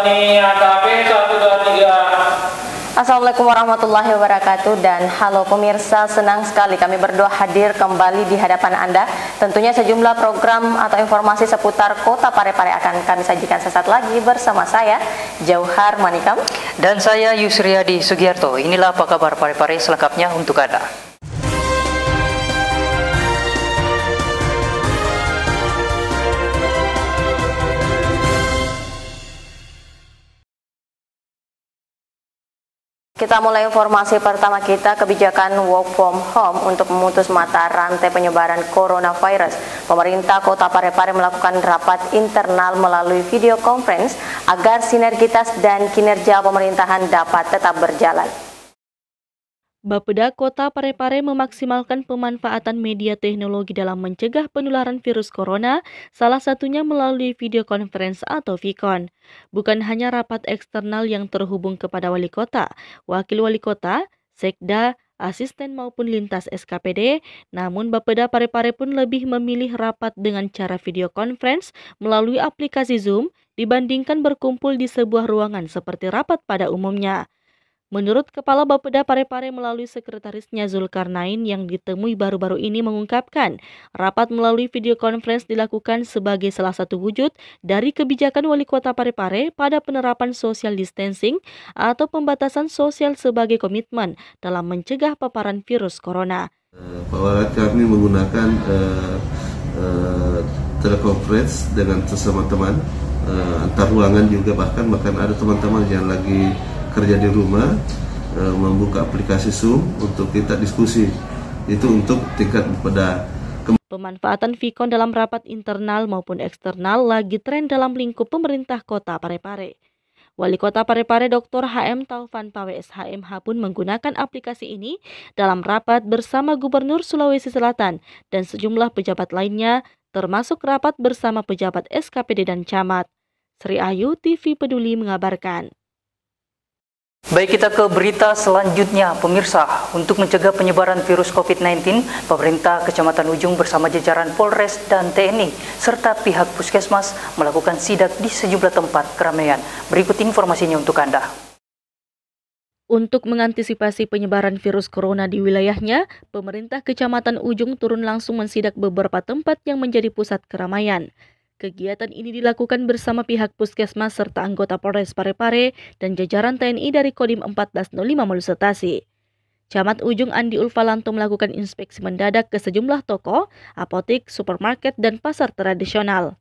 Sony AKP 123. Assalamualaikum warahmatullahi wabarakatuh, dan halo pemirsa, senang sekali kami berdua hadir kembali di hadapan Anda. Tentunya sejumlah program atau informasi seputar Kota Parepare akan kami sajikan sesaat lagi bersama saya Jauhar Manikam dan saya Yusriadi Sugiarto. Inilah apa kabar Parepare selengkapnya untuk Anda. Kita mulai informasi pertama kita, kebijakan work from home untuk memutus mata rantai penyebaran coronavirus. Pemerintah Kota Parepare melakukan rapat internal melalui video conference agar sinergitas dan kinerja pemerintahan dapat tetap berjalan. Bapeda Kota Parepare memaksimalkan pemanfaatan media teknologi dalam mencegah penularan virus corona, salah satunya melalui video conference atau VCon. Bukan hanya rapat eksternal yang terhubung kepada wali kota, wakil wali kota, sekda, asisten maupun lintas SKPD, namun Bapeda Parepare pun lebih memilih rapat dengan cara video conference melalui aplikasi Zoom dibandingkan berkumpul di sebuah ruangan seperti rapat pada umumnya. Menurut Kepala Bapeda Parepare melalui sekretarisnya Zulkarnain yang ditemui baru-baru ini mengungkapkan, rapat melalui video conference dilakukan sebagai salah satu wujud dari kebijakan Wali Kota Parepare pada penerapan social distancing atau pembatasan sosial sebagai komitmen dalam mencegah paparan virus corona. Bahwa kami menggunakan telekonferensi dengan sesama teman, antar ruangan juga, bahkan ada teman-teman yang lagi kerja di rumah, membuka aplikasi Zoom untuk kita diskusi. Itu untuk tingkat pada pemanfaatan VCon dalam rapat internal maupun eksternal lagi tren dalam lingkup pemerintah Kota Parepare. Wali Kota Parepare Dr. HM Taufan Pawes HMH pun menggunakan aplikasi ini dalam rapat bersama Gubernur Sulawesi Selatan dan sejumlah pejabat lainnya, termasuk rapat bersama pejabat SKPD dan camat. Sri Ayu, TV Peduli mengabarkan. Baik, kita ke berita selanjutnya, pemirsa. Untuk mencegah penyebaran virus COVID-19, pemerintah Kecamatan Ujung bersama jajaran Polres dan TNI serta pihak puskesmas melakukan sidak di sejumlah tempat keramaian. Berikut informasinya untuk Anda. Untuk mengantisipasi penyebaran virus corona di wilayahnya, pemerintah Kecamatan Ujung turun langsung mensidak beberapa tempat yang menjadi pusat keramaian. Kegiatan ini dilakukan bersama pihak puskesmas serta anggota Polres Parepare dan jajaran TNI dari Kodim 1405 Malusetasi. Camat Ujung Andi Ulfalanto melakukan inspeksi mendadak ke sejumlah toko, apotik, supermarket, dan pasar tradisional.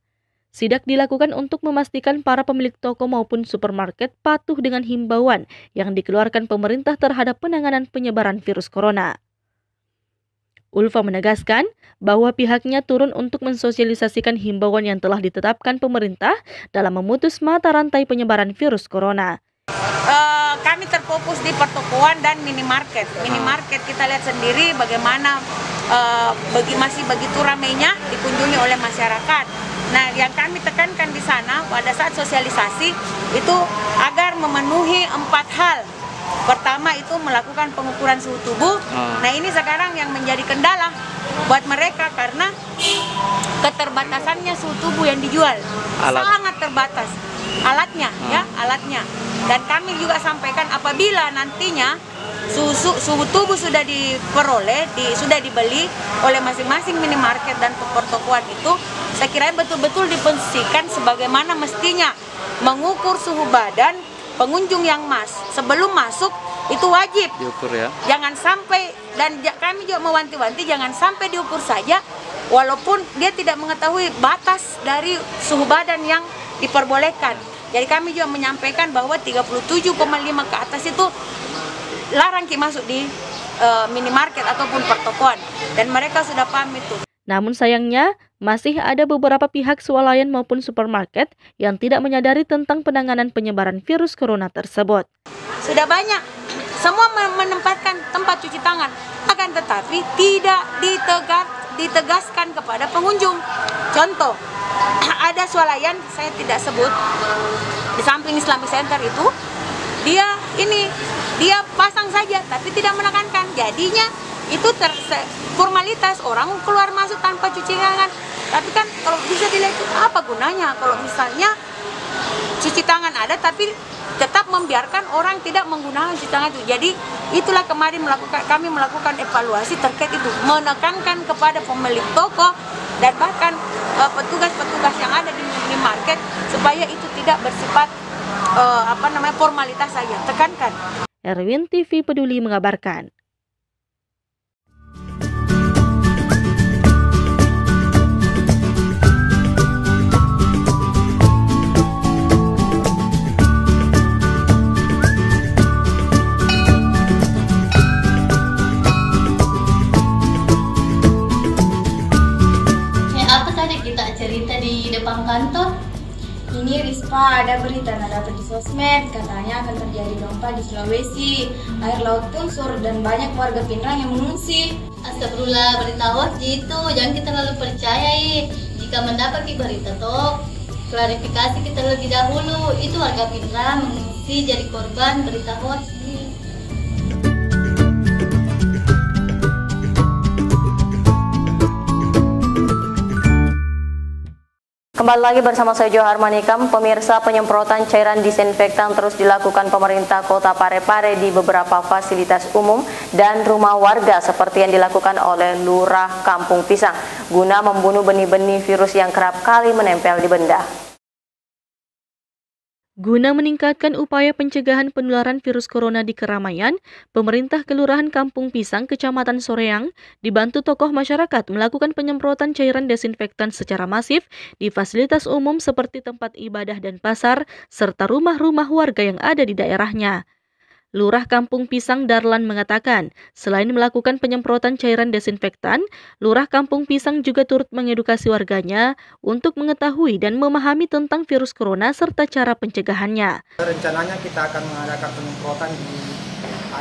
Sidak dilakukan untuk memastikan para pemilik toko maupun supermarket patuh dengan himbauan yang dikeluarkan pemerintah terhadap penanganan penyebaran virus corona. Ulfa menegaskan bahwa pihaknya turun untuk mensosialisasikan himbauan yang telah ditetapkan pemerintah dalam memutus mata rantai penyebaran virus corona. Kami terfokus di pertokoan dan minimarket. Minimarket kita lihat sendiri bagaimana masih begitu ramainya dikunjungi oleh masyarakat. Nah, yang kami tekankan di sana pada saat sosialisasi itu agar memenuhi 4 hal. Pertama itu melakukan pengukuran suhu tubuh. Nah, ini sekarang yang menjadi kendala buat mereka karena keterbatasannya suhu tubuh yang dijual. Sangat terbatas alatnya, alatnya. Dan kami juga sampaikan apabila nantinya suhu tubuh sudah diperoleh, sudah dibeli oleh masing-masing minimarket dan pertokoan itu, saya kira betul-betul difungsikan sebagaimana mestinya, mengukur suhu badan pengunjung yang sebelum masuk itu wajib diukur ya. Jangan sampai, dan kami juga mewanti-wanti jangan sampai diukur saja walaupun dia tidak mengetahui batas dari suhu badan yang diperbolehkan. Jadi kami juga menyampaikan bahwa 37,5 ke atas itu larang masuk di minimarket ataupun pertokoan, dan mereka sudah paham itu. Namun sayangnya, masih ada beberapa pihak swalayan maupun supermarket yang tidak menyadari tentang penanganan penyebaran virus corona tersebut. Sudah banyak, semua menempatkan tempat cuci tangan, akan tetapi tidak ditegaskan kepada pengunjung. Contoh, ada swalayan, saya tidak sebut, di samping Islamic Center itu, dia pasang saja, tapi tidak menekankan. Jadinya itu formalitas, orang keluar masuk tanpa cuci tangan. Tapi kan kalau bisa dilihat apa gunanya kalau misalnya cuci tangan ada, tapi tetap membiarkan orang tidak menggunakan cuci tangan itu. Jadi itulah kemarin kami melakukan evaluasi terkait itu, menekankan kepada pemilik toko dan bahkan petugas-petugas yang ada di market supaya itu tidak bersifat formalitas saja, tekankan. Erwin TV Peduli mengabarkan. Apa tadi kita cerita di depan kantor? Ini Rispa, ada berita dapat di sosmed, katanya akan terjadi gempa di Sulawesi. Air laut pun surut dan banyak warga Pinrang yang mengungsi. Astagfirullah, berita hoax gitu, jangan kita lalu percayai. Jika mendapati berita toh, klarifikasi kita lebih dahulu. Itu warga Pinrang mengungsi jadi korban berita hoax. Kembali lagi bersama saya Johar Manikam. Pemirsa, penyemprotan cairan disinfektan terus dilakukan pemerintah Kota Parepare di beberapa fasilitas umum dan rumah warga seperti yang dilakukan oleh Lurah Kampung Pisang guna membunuh benih-benih virus yang kerap kali menempel di benda. Guna meningkatkan upaya pencegahan penularan virus corona di keramaian, pemerintah Kelurahan Kampung Pisang, Kecamatan Soreang, dibantu tokoh masyarakat melakukan penyemprotan cairan desinfektan secara masif di fasilitas umum seperti tempat ibadah dan pasar, serta rumah-rumah warga yang ada di daerahnya. Lurah Kampung Pisang Darlan mengatakan, selain melakukan penyemprotan cairan desinfektan, Lurah Kampung Pisang juga turut mengedukasi warganya untuk mengetahui dan memahami tentang virus corona serta cara pencegahannya. Rencananya kita akan mengadakan penyemprotan di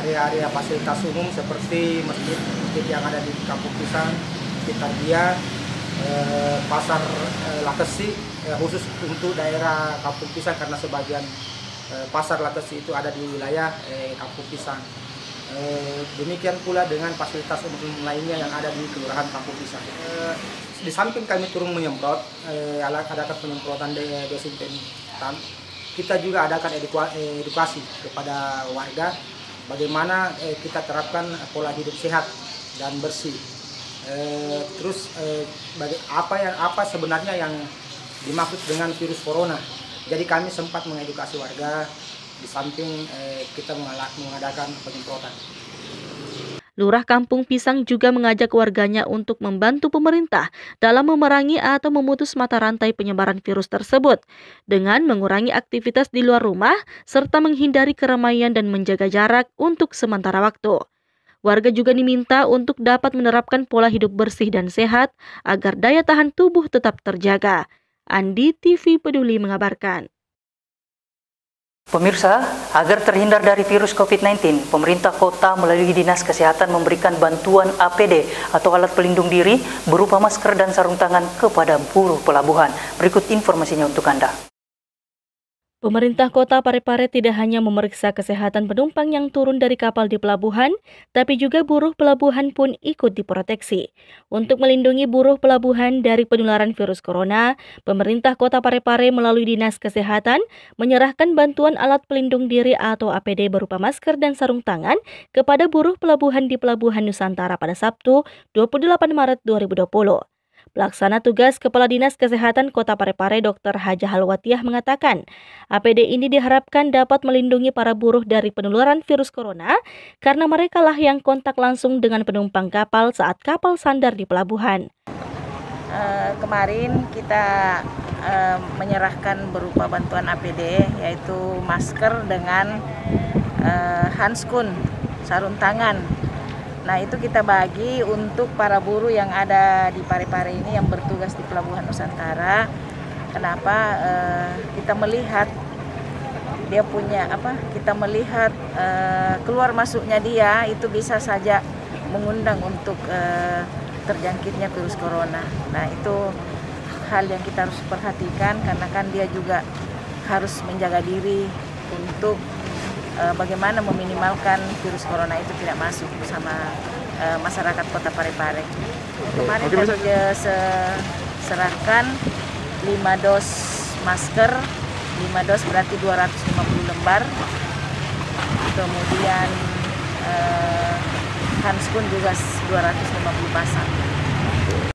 area-area fasilitas umum seperti masjid yang ada di Kampung Pisang, sekitar dia, pasar Lakesi, khusus untuk daerah Kampung Pisang karena sebagian pasar Lakesi itu ada di wilayah Kampung Pisang. Demikian pula dengan fasilitas umum lainnya yang ada di Kelurahan Kampung Pisang. Di samping kami turun menyemprot, adakan penyemprotan desinfektan, kita juga adakan edukasi kepada warga bagaimana kita terapkan pola hidup sehat dan bersih. Terus apa sebenarnya yang dimaksud dengan virus corona. Jadi kami sempat mengedukasi warga di samping kita mengadakan penyemprotan. Lurah Kampung Pisang juga mengajak warganya untuk membantu pemerintah dalam memerangi atau memutus mata rantai penyebaran virus tersebut dengan mengurangi aktivitas di luar rumah serta menghindari keramaian dan menjaga jarak untuk sementara waktu. Warga juga diminta untuk dapat menerapkan pola hidup bersih dan sehat agar daya tahan tubuh tetap terjaga. Andi TV Peduli mengabarkan. Pemirsa, agar terhindar dari virus COVID-19, pemerintah kota melalui Dinas Kesehatan memberikan bantuan APD atau alat pelindung diri berupa masker dan sarung tangan kepada buruh pelabuhan. Berikut informasinya untuk Anda. Pemerintah Kota Parepare tidak hanya memeriksa kesehatan penumpang yang turun dari kapal di pelabuhan, tapi juga buruh pelabuhan pun ikut diproteksi. Untuk melindungi buruh pelabuhan dari penularan virus corona, pemerintah Kota Parepare melalui Dinas Kesehatan menyerahkan bantuan alat pelindung diri atau APD berupa masker dan sarung tangan kepada buruh pelabuhan di Pelabuhan Nusantara pada Sabtu 28 Maret 2020. Pelaksana tugas Kepala Dinas Kesehatan Kota Parepare Dr. Haja Halwatiah mengatakan, APD ini diharapkan dapat melindungi para buruh dari penularan virus corona karena merekalah yang kontak langsung dengan penumpang kapal saat kapal sandar di pelabuhan. Kemarin kita menyerahkan berupa bantuan APD yaitu masker dengan handskun, sarung tangan. Nah, itu kita bagi untuk para buruh yang ada di Parepare ini yang bertugas di Pelabuhan Nusantara. Kenapa? Kita melihat dia punya kita melihat keluar masuknya dia itu bisa saja mengundang untuk terjangkitnya virus corona. Nah, itu hal yang kita harus perhatikan karena kan dia juga harus menjaga diri untuk bagaimana meminimalkan virus corona itu tidak masuk bersama masyarakat Kota Parepare. Kemarin kita serahkan 5 dos masker 5 dos berarti 250 lembar. Kemudian handskun juga 250 pasang.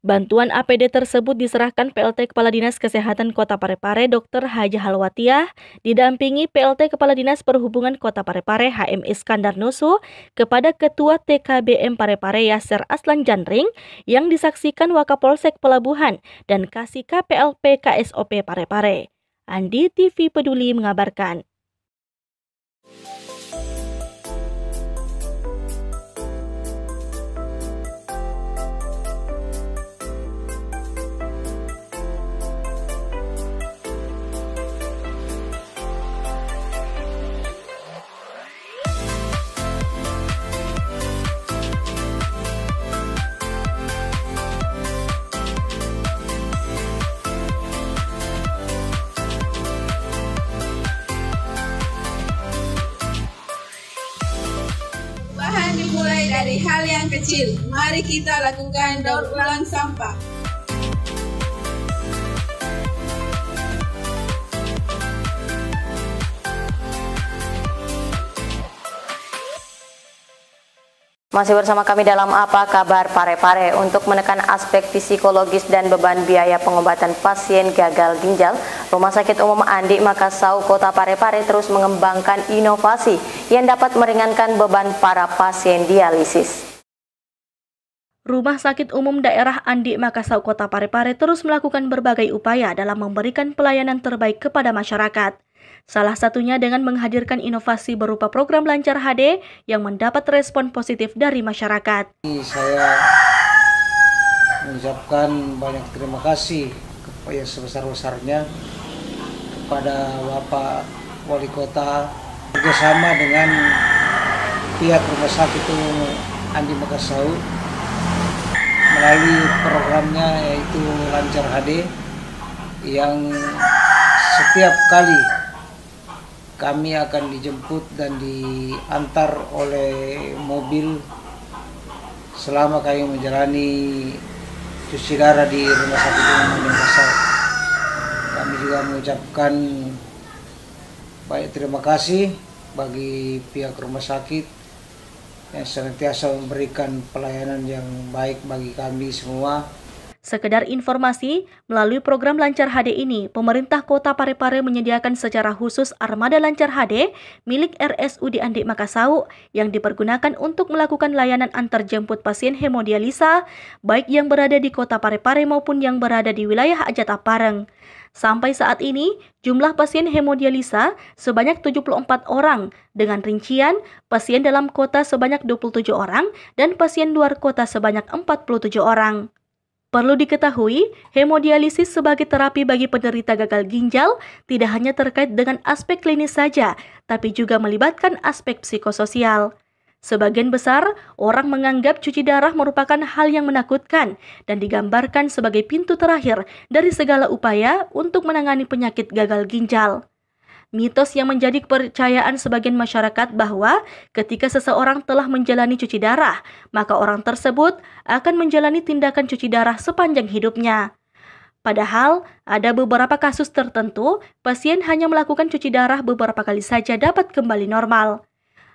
Bantuan APD tersebut diserahkan PLT Kepala Dinas Kesehatan Kota Parepare Dr. Haja Halwatiah didampingi PLT Kepala Dinas Perhubungan Kota Parepare HM Iskandar Nusu kepada Ketua TKBM Parepare Yasser Aslan Janring yang disaksikan Wakapolsek Pelabuhan dan Kasih KPLP KSOP Parepare. Andi TV Peduli mengabarkan. Dimulai dari hal yang kecil. Mari kita lakukan daur ulang sampah. Masih bersama kami dalam Apa Kabar Parepare. Untuk menekan aspek psikologis dan beban biaya pengobatan pasien gagal ginjal, Rumah Sakit Umum Andi Makassau Kota Parepare terus mengembangkan inovasi yang dapat meringankan beban para pasien dialisis. Rumah Sakit Umum Daerah Andi Makassau Kota Parepare terus melakukan berbagai upaya dalam memberikan pelayanan terbaik kepada masyarakat. Salah satunya dengan menghadirkan inovasi berupa program Lancar HD yang mendapat respon positif dari masyarakat. Saya mengucapkan banyak terima kasih yang sebesar-besarnya kepada Bapak Wali Kota bekerjasama dengan pihak Rumah Sakit Umum Andi Makassau melalui programnya yaitu Lancar HD yang setiap kali kami akan dijemput dan diantar oleh mobil selama kami menjalani cuci darah di Rumah Sakit Umum Andi Makassau. Kami juga mengucapkan banyak terima kasih bagi pihak rumah sakit yang senantiasa memberikan pelayanan yang baik bagi kami semua. Sekedar informasi, melalui program Lancar HD ini, pemerintah Kota Parepare menyediakan secara khusus armada Lancar HD milik RSUD Andi Makassau yang dipergunakan untuk melakukan layanan antar jemput pasien hemodialisa, baik yang berada di Kota Parepare maupun yang berada di wilayah Ajat Pareng. Sampai saat ini, jumlah pasien hemodialisa sebanyak 74 orang, dengan rincian pasien dalam kota sebanyak 27 orang dan pasien luar kota sebanyak 47 orang. Perlu diketahui, hemodialisis sebagai terapi bagi penderita gagal ginjal tidak hanya terkait dengan aspek klinis saja, tapi juga melibatkan aspek psikososial. Sebagian besar orang menganggap cuci darah merupakan hal yang menakutkan dan digambarkan sebagai pintu terakhir dari segala upaya untuk menangani penyakit gagal ginjal. Mitos yang menjadi kepercayaan sebagian masyarakat bahwa ketika seseorang telah menjalani cuci darah, maka orang tersebut akan menjalani tindakan cuci darah sepanjang hidupnya. Padahal, ada beberapa kasus tertentu, pasien hanya melakukan cuci darah beberapa kali saja dapat kembali normal.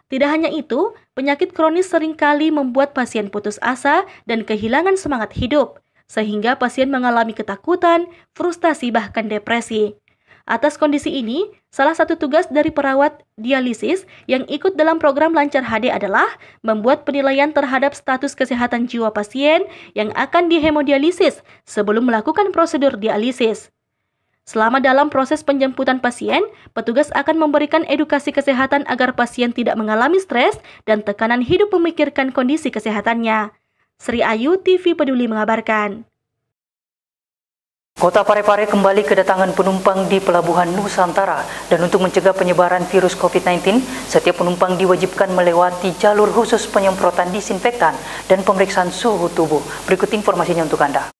Tidak hanya itu, penyakit kronis seringkali membuat pasien putus asa dan kehilangan semangat hidup, sehingga pasien mengalami ketakutan, frustasi, bahkan depresi. Atas kondisi ini, salah satu tugas dari perawat dialisis yang ikut dalam program Lancar HD adalah membuat penilaian terhadap status kesehatan jiwa pasien yang akan dihemodialisis sebelum melakukan prosedur dialisis. Selama dalam proses penjemputan pasien, petugas akan memberikan edukasi kesehatan agar pasien tidak mengalami stres dan tekanan hidup memikirkan kondisi kesehatannya. Sri Ayu, TV Peduli mengabarkan. Kota Parepare kembali kedatangan penumpang di Pelabuhan Nusantara dan untuk mencegah penyebaran virus COVID-19, setiap penumpang diwajibkan melewati jalur khusus penyemprotan disinfektan dan pemeriksaan suhu tubuh. Berikut informasinya untuk Anda.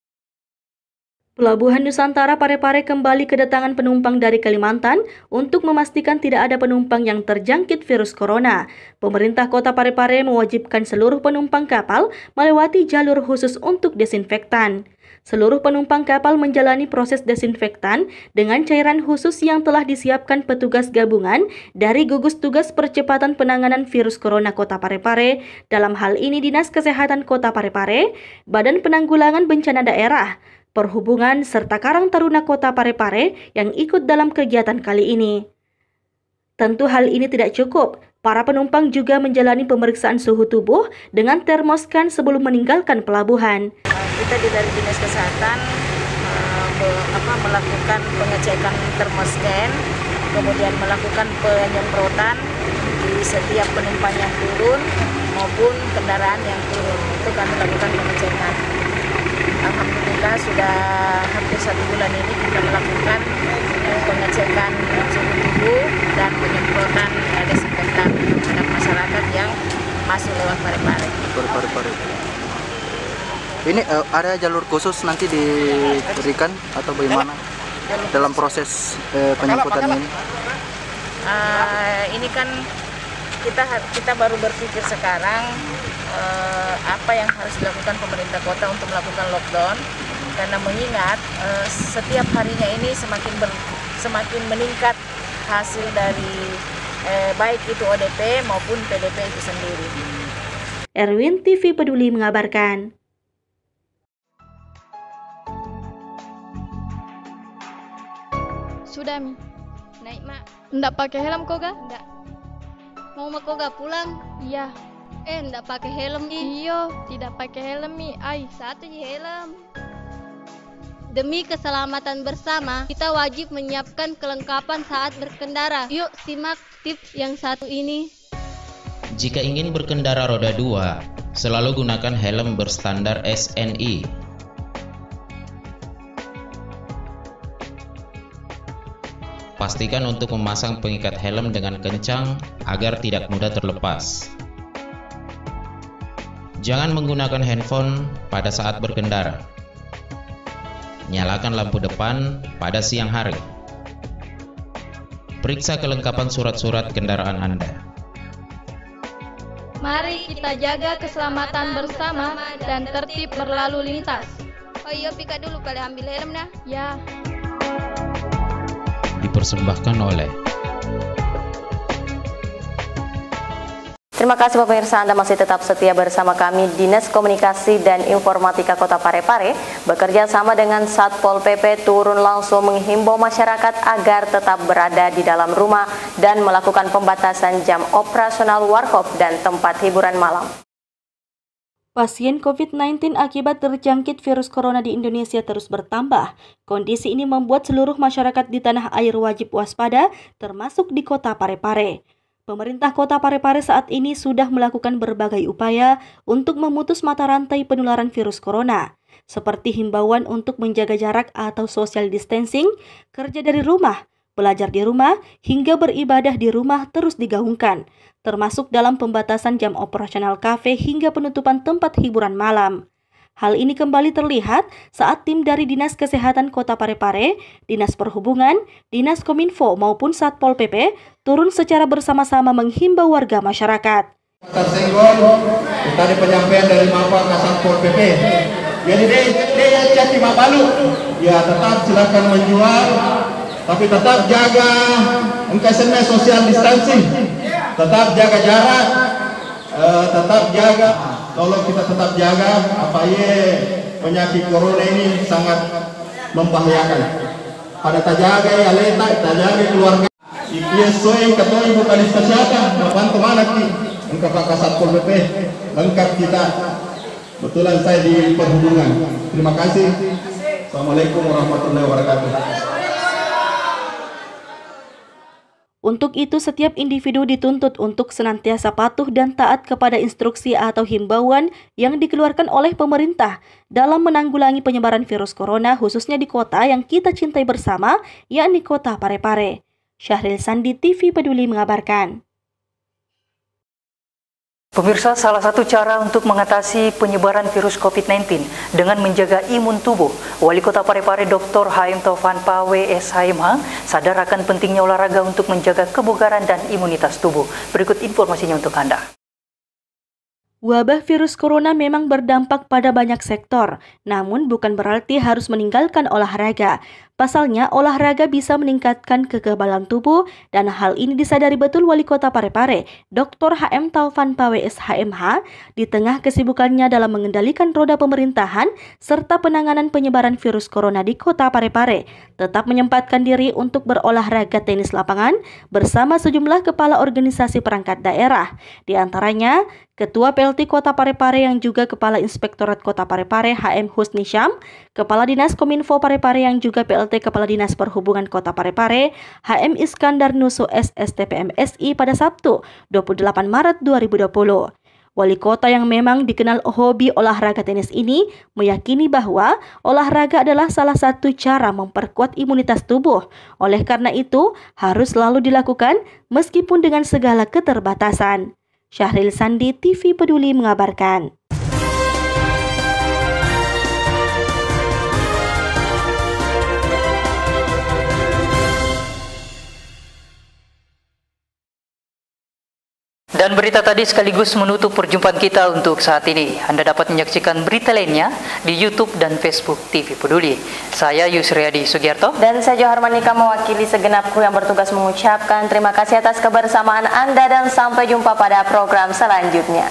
Pelabuhan Nusantara Parepare kembali kedatangan penumpang dari Kalimantan untuk memastikan tidak ada penumpang yang terjangkit virus corona. Pemerintah Kota Parepare mewajibkan seluruh penumpang kapal melewati jalur khusus untuk desinfektan. Seluruh penumpang kapal menjalani proses desinfektan dengan cairan khusus yang telah disiapkan petugas gabungan dari Gugus Tugas Percepatan Penanganan Virus Corona Kota Parepare, dalam hal ini Dinas Kesehatan Kota Parepare, Badan Penanggulangan Bencana Daerah, Perhubungan, serta Karang Taruna Kota Parepare yang ikut dalam kegiatan kali ini. Tentu hal ini tidak cukup. Para penumpang juga menjalani pemeriksaan suhu tubuh dengan termoskan sebelum meninggalkan pelabuhan. Kita dari Dinas Kesehatan melakukan pengecekan termoscan, kemudian melakukan penyemprotan di setiap penumpang yang turun maupun kendaraan yang turun. Itu kami lakukan pengecekan. Alhamdulillah sudah hampir 1 bulan ini kita melakukan pengecekan suhu tubuh dan penyemprotan desinfektan terhadap masyarakat yang masuk lewat Parepare. Ini ada jalur khusus nanti diberikan atau bagaimana dalam proses penyemprotan ini? Ini kan kita baru berpikir sekarang apa yang harus dilakukan pemerintah kota untuk melakukan lockdown, karena mengingat setiap harinya ini semakin meningkat hasil dari baik itu ODP maupun PDP itu sendiri. Erwin, TV Peduli mengabarkan. Sudah Mi, naik Mak. Nggak pakai helm kok ga? Nggak. Mau kok gak pulang? Iya. Nggak pakai helm Mi. Iyo, tidak pakai helm Mi. Ay, Satu helm. Demi keselamatan bersama, kita wajib menyiapkan kelengkapan saat berkendara. Yuk simak tips yang satu ini. Jika ingin berkendara roda 2, selalu gunakan helm berstandar SNI. Pastikan untuk memasang pengikat helm dengan kencang agar tidak mudah terlepas. Jangan menggunakan handphone pada saat berkendara. Nyalakan lampu depan pada siang hari. Periksa kelengkapan surat-surat kendaraan Anda. Mari kita jaga keselamatan bersama dan tertib berlalu lintas. Oh iya, pika dulu kali ambil helm nah. Ya. Dipersembahkan oleh Terima kasih pemirsa, Anda masih tetap setia bersama kami. Dinas Komunikasi dan Informatika Kota Parepare bekerja sama dengan Satpol PP turun langsung menghimbau masyarakat agar tetap berada di dalam rumah dan melakukan pembatasan jam operasional warkop dan tempat hiburan malam. Pasien COVID-19 akibat terjangkit virus corona di Indonesia terus bertambah. Kondisi ini membuat seluruh masyarakat di tanah air wajib waspada, termasuk di Kota Parepare. Pemerintah Kota Parepare saat ini sudah melakukan berbagai upaya untuk memutus mata rantai penularan virus corona, seperti himbauan untuk menjaga jarak atau social distancing, kerja dari rumah, belajar di rumah, hingga beribadah di rumah terus digaungkan, termasuk dalam pembatasan jam operasional kafe hingga penutupan tempat hiburan malam. Hal ini kembali terlihat saat tim dari Dinas Kesehatan Kota Parepare, Dinas Perhubungan, Dinas Kominfo maupun Satpol PP turun secara bersama-sama menghimbau warga masyarakat. Tersenggol, tadi penyampaian dari Bapak Satpol PP. Jadi dia cati mabalu, ya tetap silakan menjual, tapi tetap jaga engkesnya social distancing, tetap jaga jarak, tetap jaga. Tolong kita tetap jaga, penyakit corona ini sangat membahayakan. Pada tajaga ya letak, tajaga keluarga. Iya soy katoi bukan di kesehatan, bantu mana ki? Engkau Pak Satpol PP, lengkap kita. Betulan saya di Perhubungan. Terima kasih. Assalamualaikum warahmatullahi wabarakatuh. Untuk itu, setiap individu dituntut untuk senantiasa patuh dan taat kepada instruksi atau himbauan yang dikeluarkan oleh pemerintah dalam menanggulangi penyebaran virus corona, khususnya di kota yang kita cintai bersama, yakni Kota Parepare. Syahril Sandi, TV Peduli mengabarkan. Pemirsa, salah satu cara untuk mengatasi penyebaran virus COVID-19 dengan menjaga imun tubuh, Wali Kota Parepare Dr. Haim Taufan Pawe SHMH sadar akan pentingnya olahraga untuk menjaga kebugaran dan imunitas tubuh. Berikut informasinya untuk Anda. Wabah virus corona memang berdampak pada banyak sektor, namun bukan berarti harus meninggalkan olahraga. Pasalnya, olahraga bisa meningkatkan kekebalan tubuh dan hal ini disadari betul Wali Kota Parepare, Dr. HM Taufan Pawe SHMH, di tengah kesibukannya dalam mengendalikan roda pemerintahan serta penanganan penyebaran virus corona di Kota Parepare, tetap menyempatkan diri untuk berolahraga tenis lapangan bersama sejumlah kepala organisasi perangkat daerah, di antaranya Ketua PLT Kota Parepare yang juga Kepala Inspektorat Kota Parepare HM Husni Syam, Kepala Dinas Kominfo Parepare yang juga PLT Kepala Dinas Perhubungan Kota Parepare HM Iskandar Nusu SSTPM SI pada Sabtu 28 Maret 2020. Wali kota yang memang dikenal hobi olahraga tenis ini meyakini bahwa olahraga adalah salah satu cara memperkuat imunitas tubuh. Oleh karena itu, harus selalu dilakukan meskipun dengan segala keterbatasan. Syahril Sandi, TV Peduli mengabarkan. Dan berita tadi sekaligus menutup perjumpaan kita untuk saat ini. Anda dapat menyaksikan berita lainnya di YouTube dan Facebook TV Peduli. Saya Yusriyadi Sugiarto. Dan saya Johar Manika mewakili segenap kru yang bertugas mengucapkan terima kasih atas kebersamaan Anda dan sampai jumpa pada program selanjutnya.